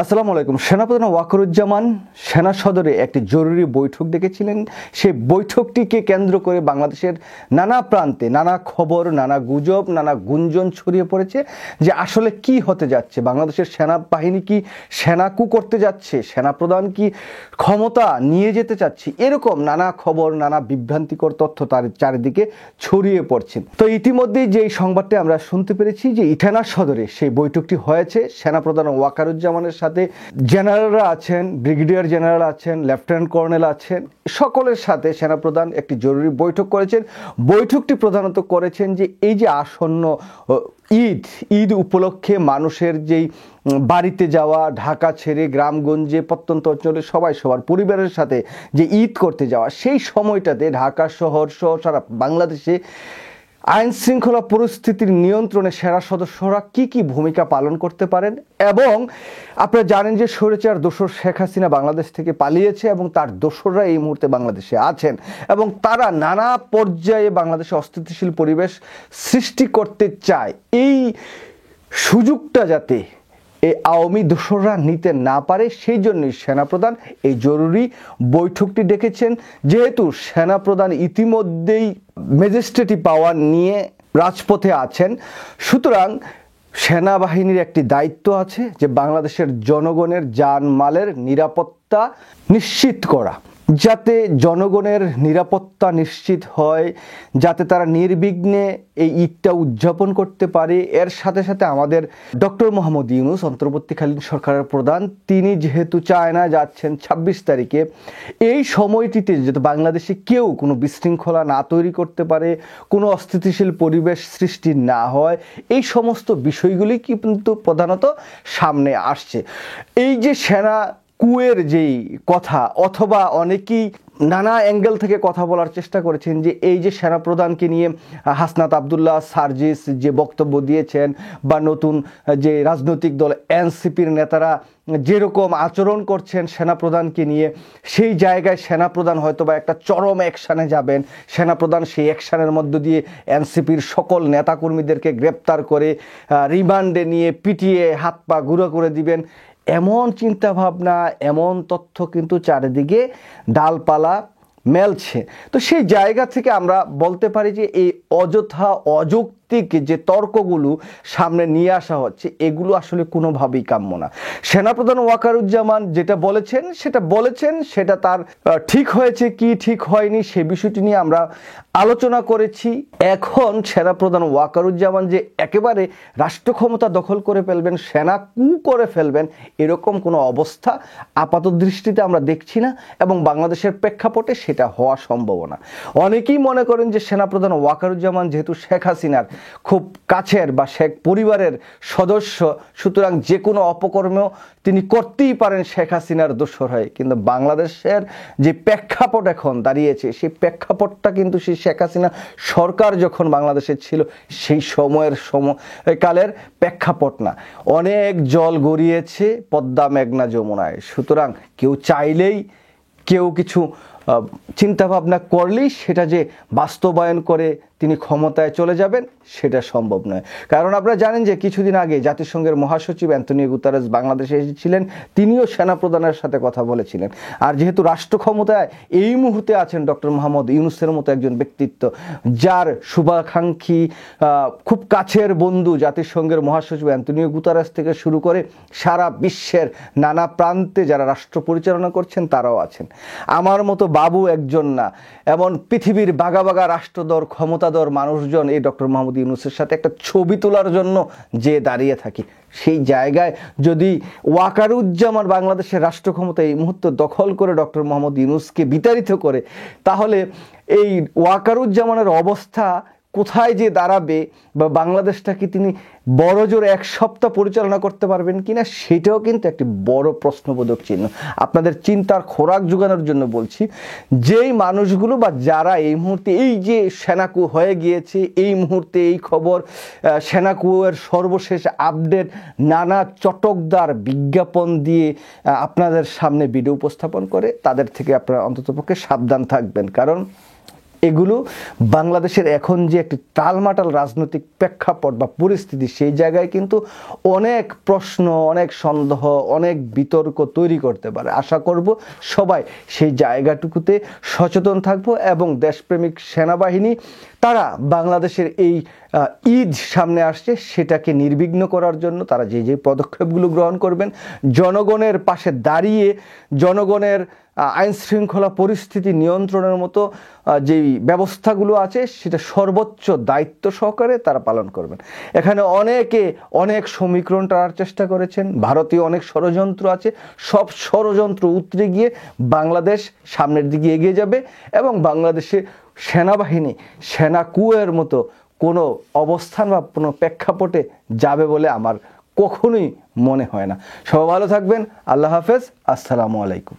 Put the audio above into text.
আসসালামু আলাইকুম। সেনাপ্রধান ওয়াকারুজ্জামান সেনা সদরে একটি জরুরি বৈঠক ডেকেছিলেন। সেই বৈঠকটিকে কেন্দ্র করে বাংলাদেশের নানা প্রান্তে নানা খবর, নানা গুজব, নানা গুঞ্জন ছড়িয়ে পড়েছে যে আসলে কি হতে যাচ্ছে, বাংলাদেশের সেনাবাহিনী কি সেনাকু করতে যাচ্ছে, সেনাপ্রধান কি ক্ষমতা নিয়ে যেতে চাচ্ছে, এরকম নানা খবর, নানা বিভ্রান্তিকর তথ্য তার চারিদিকে ছড়িয়ে পড়ছে। তো ইতিমধ্যেই যে সংবাদটি আমরা শুনতে পেরেছি যে সেনা সদরে সেই বৈঠকটি হয়েছে। সেনাপ্রধান ওয়াকারুজ্জামানের সাথে জেনারেলরা আছেন, ব্রিগেডিয়ার জেনারেল আছেন, লেফটেন্যান্ট কর্নেল আছেন, সকলের সাথে সেনাপ্রধান একটি জরুরি বৈঠক করেছেন। বৈঠকটি প্রধানত করেছেন যে এই যে আসন্ন ঈদ উপলক্ষে মানুষের যেই বাড়িতে যাওয়া, ঢাকা ছেড়ে গ্রামগঞ্জে প্রত্যন্ত অঞ্চলে সবাই সবার পরিবারের সাথে যে ঈদ করতে যাওয়া, সেই সময়টাতে ঢাকা শহর সহ সারা বাংলাদেশে আইন শৃঙ্খলা পরিস্থিতির নিয়ন্ত্রণে সেনা সদস্যরা কি ভূমিকা পালন করতে পারেন। এবং আপনারা জানেন যে স্বৈরাচার দোসর শেখ হাসিনা বাংলাদেশ থেকে পালিয়েছে এবং তার দোসররা এই মুহূর্তে বাংলাদেশে আছেন এবং তারা নানা পর্যায়ে বাংলাদেশে অস্থিতিশীল পরিবেশ সৃষ্টি করতে চায়। এই সুযোগটা যাতে এই আওয়ামী দোসররা নিতে না পারে, সেই জন্যই সেনাপ্রধান এই জরুরি বৈঠকটি ডেকেছেন। যেহেতু সেনাপ্রধান ইতিমধ্যেই ম্যাজিস্ট্রেটি পাওয়ার নিয়ে রাজপথে আছেন, সুতরাং সেনাবাহিনীর একটি দায়িত্ব আছে যে বাংলাদেশের জনগণের জানমালের নিরাপত্তা নিশ্চিত করা, যাতে জনগণের নিরাপত্তা নিশ্চিত হয়, যাতে তারা নির্বিঘ্নে এই ঈদটা উদযাপন করতে পারে। এর সাথে সাথে আমাদের ডক্টর মোহাম্মদ ইউনূস অন্তর্বর্তীকালীন সরকারের প্রধান, তিনি যেহেতু চায়না যাচ্ছেন 26 তারিখে, এই সময়টিতে যাতে বাংলাদেশে কেউ কোনো বিশৃঙ্খলা না তৈরি করতে পারে, কোনো অস্থিতিশীল পরিবেশ সৃষ্টি না হয়, এই সমস্ত বিষয়গুলি কিন্তু প্রধানত সামনে আসছে। এই যে সেনা কুয়ের যেই কথা, অথবা অনেকেই নানা অ্যাঙ্গেল থেকে কথা বলার চেষ্টা করেছেন যে এই যে সেনাপ্রধানকে নিয়ে হাসনাত আবদুল্লাহ সার্জিস যে বক্তব্য দিয়েছেন, বা নতুন যে রাজনৈতিক দল এনসিপির নেতারা যেরকম আচরণ করছেন সেনাপ্রধানকে নিয়ে, সেই জায়গায় সেনাপ্রধান হয়তো বা একটা চরম অ্যাকশানে যাবেন। সেনাপ্রধান সেই অ্যাকশানের মধ্য দিয়ে এনসিপির সকল নেতাকর্মীদেরকে গ্রেপ্তার করে রিমান্ডে নিয়ে পিটিয়ে হাত পা গুঁড়ো করে দিবেন, এমন চিন্তাভাবনা, এমন তথ্য কিন্তু চারিদিকে ডালপালা মেলছে। তো সেই জায়গা থেকে আমরা বলতে পারি যে এই অযথা অযৌক্তিক যে তর্কগুলো সামনে নিয়ে আসা হচ্ছে, এগুলো আসলে কোনোভাবেই কাম্য না। সেনাপ্রধান ওয়াকারুজ্জামান যেটা বলেছেন সেটা তার ঠিক হয়েছে কি ঠিক হয়নি সে বিষয়টি নিয়ে আমরা আলোচনা করেছি। এখন সেনাপ্রধান ওয়াকারুজ্জামান যে একেবারে রাষ্ট্র ক্ষমতা দখল করে ফেলবেন, সেনা কু করে ফেলবেন, এরকম কোনো অবস্থা আপাত দৃষ্টিতে আমরা দেখছি না এবং বাংলাদেশের প্রেক্ষাপটে সেটা হওয়া সম্ভব না। অনেকেই মনে করেন যে সেনাপ্রধান ওয়াকারুজ্জামান যেহেতু শেখ হাসিনার খুব কাছের বা শেখ পরিবারের সদস্য, সুতরাং যে কোনো অপকর্মেও তিনি করতেই পারেন শেখ হাসিনার দোসর হয়ে। কিন্তু বাংলাদেশের যে প্রেক্ষাপট এখন দাঁড়িয়েছে, সেই প্রেক্ষাপটটা কিন্তু সেই শেখ হাসিনা সরকার যখন বাংলাদেশে ছিল সেই সময়কালের প্রেক্ষাপট না। অনেক জল গড়িয়েছে পদ্মা মেঘনা যমুনায়, সুতরাং কেউ চাইলেই, কেউ কিছু চিন্তাভাবনা করলেই সেটা যে বাস্তবায়ন করে তিনি ক্ষমতায় চলে যাবেন, সেটা সম্ভব নয়। কারণ আপনারা জানেন যে কিছুদিন আগে জাতিসংঘের মহাসচিব অ্যান্টনিও গুতেরেস বাংলাদেশে এসেছিলেন, তিনিও সেনাপ্রধানের সাথে কথা বলেছিলেন। আর যেহেতু রাষ্ট্র ক্ষমতায় এই মুহূর্তে আছেন ডক্টর মোহাম্মদ ইউনূসের মতো একজন ব্যক্তিত্ব, যার শুভাকাঙ্ক্ষী, খুব কাছের বন্ধু জাতিসংঘের মহাসচিব অ্যান্টনিও গুতেরেস থেকে শুরু করে সারা বিশ্বের নানা প্রান্তে যারা রাষ্ট্র পরিচালনা করছেন তারাও আছেন। আমার মতো বাবু একজন না, এমন পৃথিবীর বাগা বাগা রাষ্ট্রদর ক্ষমতাদর মানুষজন এই ডক্টর মোহাম্মদ ইউনূসের সাথে একটা ছবি তোলার জন্য যে দাঁড়িয়ে থাকি, সেই জায়গায় যদি ওয়াকারুজ্জামান বাংলাদেশের রাষ্ট্র ক্ষমতা এই মুহূর্তে দখল করে ডক্টর মোহাম্মদ ইউনূসকে বিতাড়িত করে, তাহলে এই ওয়াকারুজ্জামানের অবস্থা কোথায় যে দাঁড়াবে, বা বাংলাদেশটাকে তিনি বড় জোর 1 সপ্তাহ পরিচালনা করতে পারবেন কিনা, সেটাও কিন্তু একটি বড় প্রশ্নবোধক চিহ্ন। আপনাদের চিন্তার খোরাক যোগানোর জন্য বলছি, যেই মানুষগুলো বা যারা এই মুহূর্তে এই যে সেনাকু হয়ে গিয়েছে, এই মুহূর্তে এই খবর, সেনাকুয়ের সর্বশেষ আপডেট নানা চটকদার বিজ্ঞাপন দিয়ে আপনাদের সামনে ভিডিও উপস্থাপন করে, তাদের থেকে আপনারা অন্ততপক্ষে সাবধান থাকবেন। কারণ এগুলো বাংলাদেশের এখন যে একটি টালমাটাল রাজনৈতিক প্রেক্ষাপট বা পরিস্থিতি, সেই জায়গায় কিন্তু অনেক প্রশ্ন, অনেক সন্দেহ, অনেক বিতর্ক তৈরি করতে পারে। আশা করব সবাই সেই জায়গাটুকুতে সচেতন থাকবো এবং দেশপ্রেমিক সেনাবাহিনী তারা বাংলাদেশের এই ঈদ সামনে আসছে সেটাকে নির্বিঘ্ন করার জন্য তারা যে যে পদক্ষেপগুলো গ্রহণ করবেন, জনগণের পাশে দাঁড়িয়ে জনগণের আইন শৃঙ্খলা পরিস্থিতি নিয়ন্ত্রণের মতো যেই ব্যবস্থাগুলো আছে সেটা সর্বোচ্চ দায়িত্ব সহকারে তারা পালন করবেন। এখানে অনেকে অনেক সমীকরণ টানার চেষ্টা করেছেন, ভারতীয় অনেক ষড়যন্ত্র আছে, সব ষড়যন্ত্র উতরে গিয়ে বাংলাদেশ সামনের দিকে এগিয়ে যাবে এবং বাংলাদেশে সেনাবাহিনী সেনা কুয়ের মতো কোনো অবস্থান বা কোনো প্রেক্ষাপটে যাবে বলে আমার কখনোই মনে হয় না। সবাই ভালো থাকবেন। আল্লাহ হাফেজ। আসসালামু আলাইকুম।